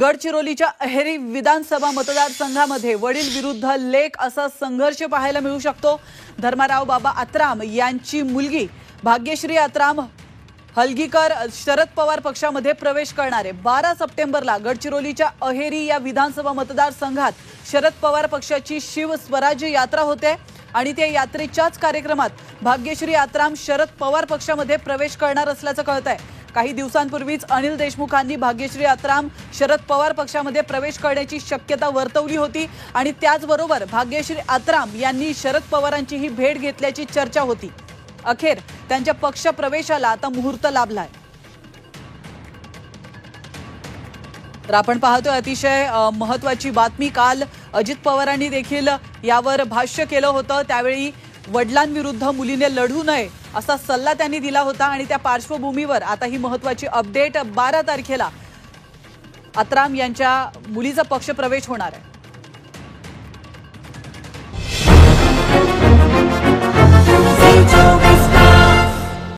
गडचिरोलीच्या अहेरी विधानसभा मतदारसंघामध्ये वडील विरुद्ध लेक असा संघर्ष पाहायला मिळू शकतो। धर्माराव बाबा आत्राम यांची मुलगी भाग्यश्री आत्राम हलगीकर शरद पवार पक्षामध्ये प्रवेश करणार आहे। 12 सप्टेंबरला गडचिरोलीच्या अहेरी या विधानसभा मतदारसंघात शरद पवार पक्षाची शिव स्वराज्य यात्रा होते आणि त्या यात्रेच्याच कार्यक्रमात भाग्यश्री आत्राम शरद पवार पक्षामध्ये प्रवेश करणार असल्याचं कळतंय। काही दिवसांपूर्वीच अनिल देशमुखांनी भाग्यश्री आत्राम शरद पवार पक्षामध्ये प्रवेश करण्याची शक्यता वर्तवली होती आणि त्याचबरोबर भाग्यश्री आत्राम यांनी शरद पवारांची ही भेट घेतल्याची चर्चा होती। अखेर त्यांच्या पक्ष प्रवेशाला आता मुहूर्त लाभलाय। तर आपण पाहतोय अतिशय महत्त्वाची बातमी। काल अजित पवारांनी देखील यावर भाष्य केलं होतं। त्यावेळी वडिलांविरुद्ध मुलीने लढू नये असा सल्ला त्यांनी दिला होता आणि त्या पार्श्वभूमीवर आता ही महत्त्वाची अपडेट 12 तारखेला आत्राम यांच्या मुलीचा पक्ष प्रवेश होणार आहे।